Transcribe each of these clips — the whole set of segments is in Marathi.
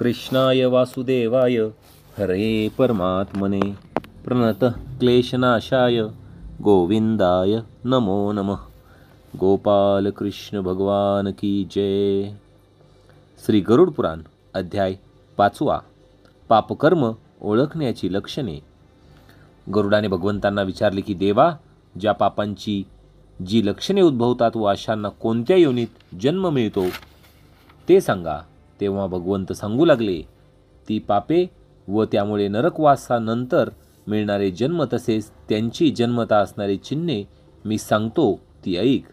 कृष्णाय वासुदेवाय हरे परमात्मने प्रणतः क्लेशनाशाय गोविंदाय नमो नमः। गोपाल कृष्ण भगवान की जय। श्री गरुड पुराण अध्याय 5 पापकर्म ओळखण्याची लक्षणे। गरुडाने भगवंतांना विचारले की देवा, ज्या पापांची जी लक्षणे उद्भवतात व अशांना कोणत्या योनीत जन्म मिळतो ते सांगा। तेव्हा भगवंत सांगू लागले, ती पापे व त्यामुळे नरकवासानंतर मिळणारे जन्म तसेच त्यांची जन्मता असणारी चिन्हे मी सांगतो ती ऐक।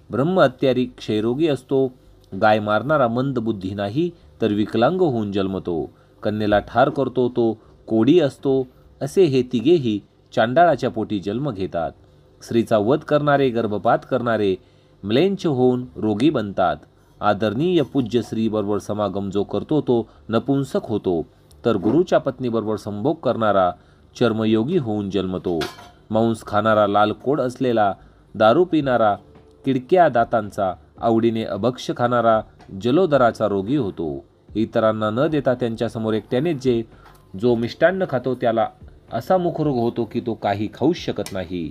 ब्रह्म हत्यारी क्षयरोगी असतो, गाय मारणारा मंदबुद्धी नाही तर विकलांग होऊन जन्मतो, कन्येला ठार करतो तो कोडी असतो, असे हे तिघेही चांडाळाच्या पोटी जन्म घेतात। स्त्रीचा वध करणारे, गर्भपात करणारे म्लेंछ होऊन रोगी बनतात। आदरणीय पूज्य स्त्रीबरोबर समागम जो करतो तो नपुंसक होतो, तर गुरुच्या पत्नीबरोबर संभोग करणारा चर्मयोगी होऊन जन्मतो। मांस खाणारा, लाल कोड असलेला, दारू पिणारा, किडक्या दातांचा, आवडीने अभक्ष खाणारा जलोदराचा रोगी होतो। इतरांना न देता त्यांच्यासमोर एकट्यानेच जो मिष्टान्न खातो त्याला असा मुखरोग होतो की तो काही खाऊच शकत नाही।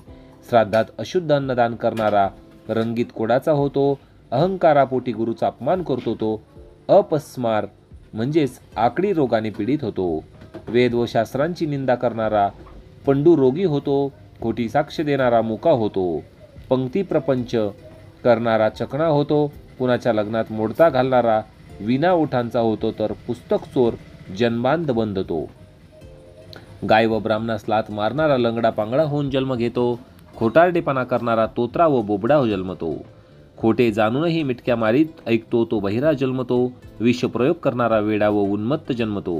श्राद्धात अशुद्ध अन्नदान करणारा रंगीत कोडाचा होतो। अहंकारापोटी गुरुचा अपमान करतो तो अपस्मार म्हणजेच आकडी रोगाने पीडित होतो। वेद व शास्त्रांची निंदा करणारा पंडू रोगी होतो। खोटी साक्ष देणारा मुका होतो। पंक्ती प्रपंच करणारा चकणा होतो। कुणाच्या लग्नात मोडता घालणारा विना ओठांचा होतो, तर पुस्तक चोर जन्मांध बंधतो। गाय व ब्राह्मणास लात मारणारा लंगडा पांगडा होऊन जन्म घेतो। खोटारडेपणा करणारा तोत्रा व बोबडा जन्मतो। खोटे जाणूनही मिटक्या मारीत ऐकतो तो बहिरा जन्मतो। विषप्रयोग करणारा वेडा व उन्मत्त जन्मतो,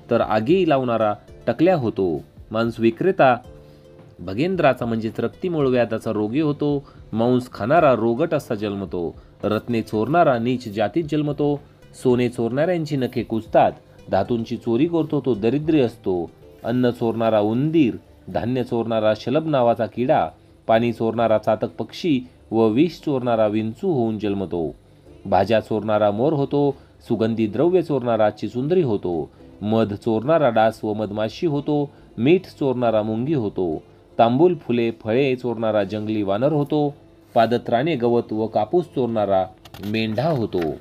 तर आगी लावणारा टकल्या होतो। मांस विक्रेता भगेंद्राचा म्हणजेच रक्तीमुळ व्याधाचा रोगी होतो। मांस खाणारा रोगट असा जन्मतो। रत्ने चोरणारा नीच जातीत जन्मतो। सोने चोरणाऱ्यांची नखे कुजतात। धातूंची चोरी करतो तो दरिद्री असतो। अन्न चोरणारा उंदीर, धान्य चोरणारा शलभ नावाचा किडा, पाणी चोरणारा चातक पक्षी व विष चोरणारा विंचू होऊन जन्मतो। भाज्या चोरणारा मोर होतो। सुगंधी द्रव्य चोरणारा चिचुंदरी होतो। मध चोरणारा डास व मधमाशी होतो। मीठ चोरणारा मुंगी होतो। तांबूल, फुले, फळे चोरणारा जंगली वानर होतो। पादत्राणे, गवत व कापूस चोरणारा मेंढा होतो।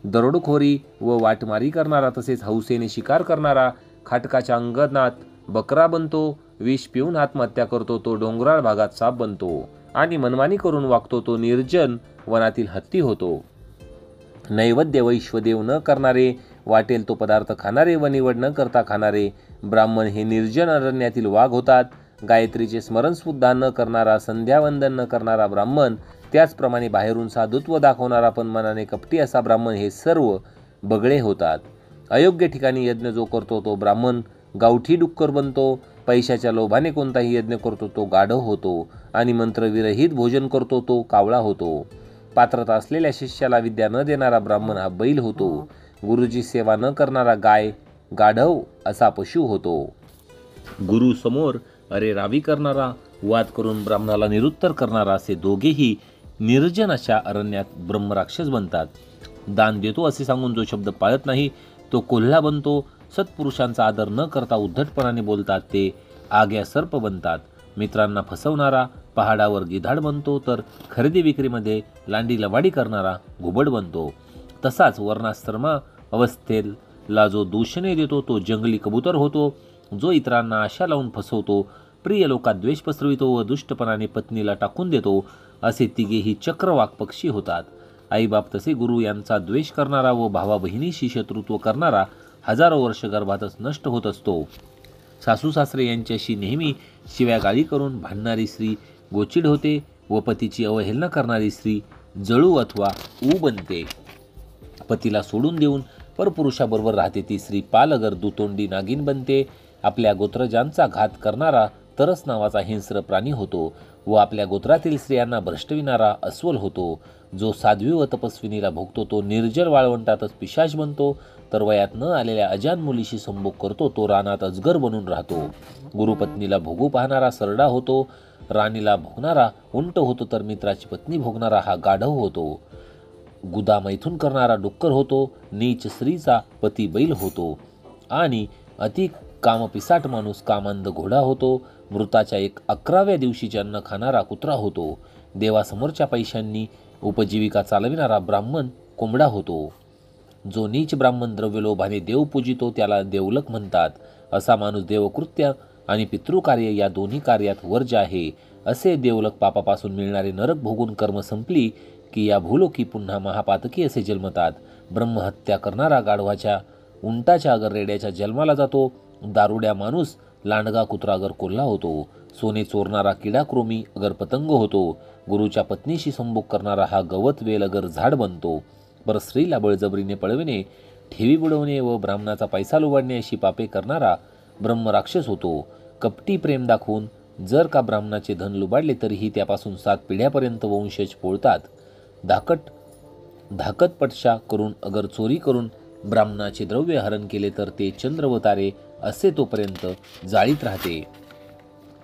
दरोडखोरी व वाटमारी करणारा तसेच हौसेने शिकार करणारा खाटकाच्या अंगणात बकरा बनतो। विष पिऊन आत्महत्या करतो तो डोंगराळ भागात साप बनतो। आणि मनमानी करून वागतो तो निर्जन वनातील हत्ती होतो। नैवेद्य वैश्वदेव न करणारे, वाटेल तो पदार्थ खाणारे व निवड न करता खाणारे ब्राह्मण हे निर्जन अरण्यातील वाघ होतात। गायत्रीचे स्मरण सुद्धा न करणारा, संध्यावंदन न करणारा ब्राह्मण, त्याचप्रमाणे बाहेरून साधुत्व दाखवणारा पण मनाने कपटी असा ब्राह्मण हे सर्व बगळे होतात। अयोग्य ठिकाणी यज्ञ जो करतो तो ब्राह्मण गावठी डुक्कर बनतो। पैशाच्या लोभाने कोणताही यज्ञ करतो तो गाढव होतो। आणि मंत्रविरहित भोजन करतो तो कावळा होतो। पात्रता असलेल्या शिष्याला विद्या न देणारा ब्राह्मण हा बैल होतो। गुरुची सेवा न करणारा गाय, गाढव असा पशु होतो। गुरु समोर अरे रावी करणारा, वाद करून ब्राह्मणाला निरुत्तर करणारा असे दोघेही निर्जन अशा अरण्यात ब्रह्मराक्षस बनतात। दान देतो असे सांगून जो शब्द पाळत नाही तो कोल्हा बनतो। सत्पुरुषांचा आदर न करता उद्धटपणाने बोलतात ते आग्या सर्प बनतात। मित्रांना फसवणारा पहाडावर गिधाड बनतो, तर खरेदी विक्रीमध्ये लांडी लवाडी करणारा घुबड बनतो। तसाच वर्णाश्रमा अवस्थेला जो दूषणे देतो तो जंगली कबूतर होतो। जो इतरांना आशा लावून फसवतो, प्रिय लोकात द्वेष पसरवितो व दुष्टपणाने पत्नीला टाकून देतो, असे तिघेही चक्रवाक पक्षी होतात। आईबाप तसे गुरु यांचा द्वेष करणारा व भावा बहिणीशी शत्रुत्व करणारा हजारो वर्ष गर्भातच नष्ट होत असतो। सासू सासरे यांच्याशी नेहमी शिव्या गाळी करून भांडणारी स्त्री गोचिड होते व पतीची अवहेलना करणारी स्त्री जळू अथवा ऊ बनते। पतीला सोडून देऊन परपुरुषाबरोबर राहते ती स्त्री पालगर दुतोंडी नागिन बनते। आपल्या गोत्रजांचा घात करणारा तरस नावाचा हिंस्र प्राणी होतो व आपल्या गोत्रातील स्त्रियांना भ्रष्टविणारा अस्वल होतो। जो साध्वी व तपस्विनीला भोगतो तो निर्जल वाळवंटातच पिशाच बनतो, तर वयात न आलेल्या अजान मुलीशी संभोग करतो तो रानात अजगर बनून राहतो। गुरुपत्नीला भोगू पाहणारा सरडा होतो। राणीला भोगणारा उंट होतो, तर मित्राची पत्नी भोगणारा हा गाढव होतो। गुदा मैथून करणारा डुक्कर होतो, नीच स्त्रीचा पती बैल होतो आणि अति कामपिसाट माणूस कामांध घोडा होतो. मृताच्या 11व्या दिवशीचे अन्न खाणारा कुत्रा होतो. देवासमोरच्या पैशांनी उपजीविका चालविणारा ब्राह्मण कोंबडा होतो. जो नीच ब्राह्मण द्रव्यलोभाने देव पूजितो त्याला देवलक म्हणतात. असा माणूस देवकृत्य आणि पितृकार्य या दोन्ही कार्यात वर्ज्य आहे. असे देवलक पापापासून मिळणारे नरक भोगून कर्म संपली की या भूलोकी पुन्हा महापातकी असे जन्मतात. ब्रह्महत्या करणारा गाढवाच्या, उंटाच्या अगर रेड्याच्या जन्माला जातो. दारुड्या माणूस लांडगा कुत्रा अगर कोल्हा होतो. सोने चोरणारा किडा क्रोमी अगर पतंग होतो. गुरुच्या पत्नीशी संभोग करणारा हा गवत वेल अगर झाड बनतो. पर स्त्रीला बळजबरीने पळविणे, ठेवी बुडवणे व ब्राह्मणाचा पैसा लुबाडणे अशी पापे करणारा ब्रह्मराक्षस होतो. कपटी प्रेम दाखवून जर का ब्राह्मणाचे धन लुबाडले तरीही त्यापासून 7 पिढ्यापर्यंत वंशज पोळतात. धाकटपटशा करून अगर चोरी करून ब्राह्मणाचे द्रव्य हरण केले तर ते चंद्र व तारे असे तोपर्यंत जाळीत राहते.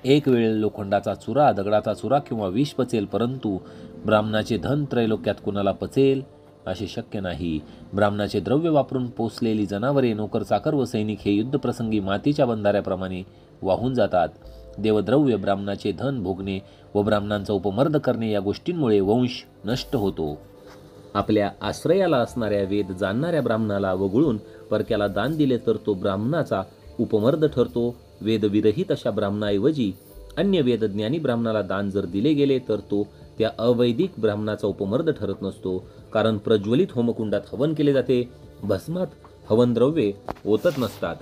एक वेळ लोखंडाचा चुरा, दगडाचा चुरा किंवा विष पचेल, परंतु ब्राह्मणाचे धन त्रैलोक्यात कुणाला पचेल असे शक्य नाही. ब्राह्मणाचे द्रव्य वापरून पोसलेली जनावरे, नोकर चाकर व सैनिक हे युद्धप्रसंगी मातीच्या बंधाऱ्याप्रमाणे वाहून जातात. देवद्रव्य, ब्राह्मणाचे धन भोगणे व ब्राह्मणांचा उपमर्द करणे या गोष्टींमुळे वंश नष्ट होतो. आपल्या आश्रयाला असणाऱ्या वेद जाणणाऱ्या ब्राह्मणाला वगळून परक्याला दान दिले तर तो ब्राह्मणाचा उपमर्द ठरतो. वेदविरहित अशा ब्राह्मणाऐवजी अन्य वेदज्ञानी ब्राह्मणाला दान जर दिले गेले तर तो त्या अवैदिक ब्राह्मणाचा उपमर्द ठरत नसतो. कारण प्रज्वलित होमकुंडात हवन केले जाते, भस्मात हवन द्रव्ये ओतत नसतात.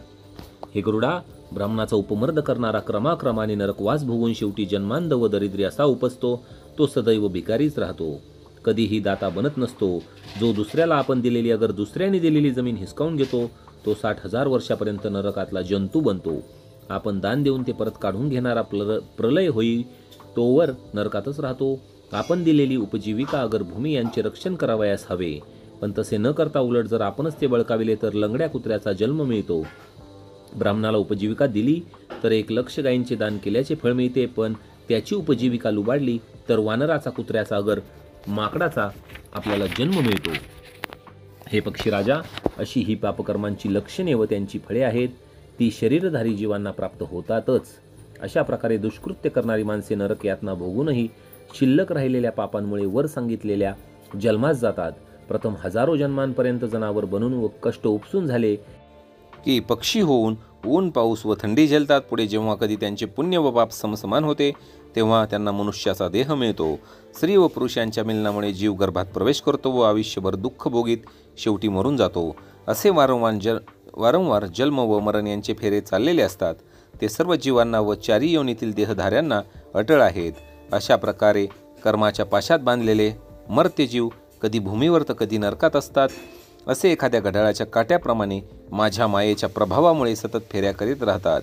हे गरुडा, ब्राह्मणाचा उपमर्द करणारा क्रमाक्रमाने नरकवास भोगून शेवटी जन्मांध व दरिद्री असा उपसतो. तो सदैव भिकारीच राहतो, कधीही दाता बनत नसतो. जो दुसऱ्याला आपण दिलेली अगर दुसऱ्याने दिलेली जमीन हिसकावून घेतो तो 60,000 वर्षापर्यंत नरकातला जंतू बनतो. आपण दान देऊन ते परत काढून घेणारा प्रलय होई तोवर नरकातच राहतो. आपण दिलेली उपजीविका अगर भूमी यांचे रक्षण करावयास हवे, पण तसे न करता उलट जर आपणच ते बळकाविले तर लंगड्या कुत्र्याचा जन्म मिळतो. ब्राह्मणाला उपजीविका दिली तर 1,00,000 गायींचे दान केल्याचे फळ मिळते, पण त्याची उपजीविका लुबाडली तर वानराचा, कुत्र्याचा अगर माकडाचा आपल्याला जन्म मिळतो. हे पक्षीराजा, अशी ही पापकर्मांची लक्षणे व त्यांची फळे आहेत. ती शरीरधारी जीवांना प्राप्त होतातच. अशा प्रकारे दुष्कृत्य करणारी माणसे नरक यातना भोगूनही शिल्लक राहिलेल्या पापांमुळे वर सांगितलेल्या जन्मास जातात. प्रथम हजारो जन्मांपर्यंत जनावर बनून व कष्ट उपसून झाले की पक्षी होऊन ऊन, पाऊस व थंडी झेलतात. पुढे जेव्हा कधी त्यांचे पुण्य व पाप समसमान होते तेव्हा त्यांना मनुष्याचा देह मिळतो. स्त्री व पुरुष यांच्या मिलनामुळे जीव गर्भात प्रवेश करतो व आयुष्यभर दुःख भोगीत शेवटी मरून जातो. असे वारंवार जन्म व मरण यांचे फेरे चाललेले असतात. ते सर्व जीवांना व 4 योनीतील देहधाऱ्यांना अटळ आहेत. अशा प्रकारे कर्माच्या पाशात बांधलेले मर्त्य जीव कधी भूमीवर तर कधी नरकात असतात. असे एखाद्या घड्याळाच्या काट्याप्रमाणे माझ्या मायेच्या प्रभावामुळे सतत फेऱ्या करीत राहतात.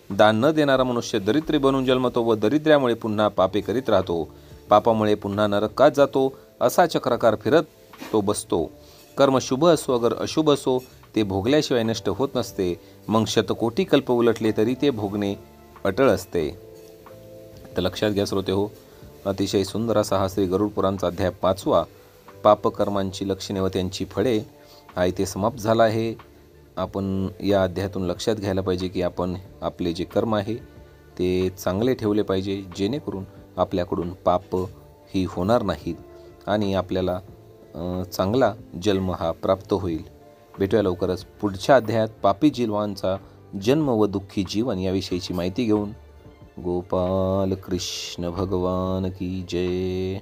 दान न देणारा मनुष्य दरिद्री बनून जन्मतो व दरिद्र्यामुळे पुन्हा पापे करीत राहतो. पापामुळे पुन्हा नरकात जातो. असा चक्राकार फिरत तो बसतो. कर्म शुभ असो अगर अशुभ असो ते भोगल्याशिवाय नष्ट होत नसते. मग शतकोटी कल्प उलटले तरी ते भोगणे अटळ असते. तर लक्षात घ्या श्रोते हो, अतिशय सुंदर असा हा श्री गरुड पुराणचा अध्याय 5वा, पापकर्मांची लक्षणे व त्यांची फळे हा इथे समाप्त झाला आहे. आपण या अध्यायातून लक्षात घ्यायला पाहिजे की आपण आपले जे कर्म आहे ते चांगले ठेवले पाहिजे, जेणेकरून आपल्याकडून पाप ही होणार नाहीत आणि आपल्याला चांगला जन्म हा प्राप्त होईल. भेटूया लवकरच पुढच्या अध्यायात पापी जीवांचा जन्म व दुःखी जीवन याविषयीची माहिती घेऊन. गोपाल कृष्ण भगवान की जय.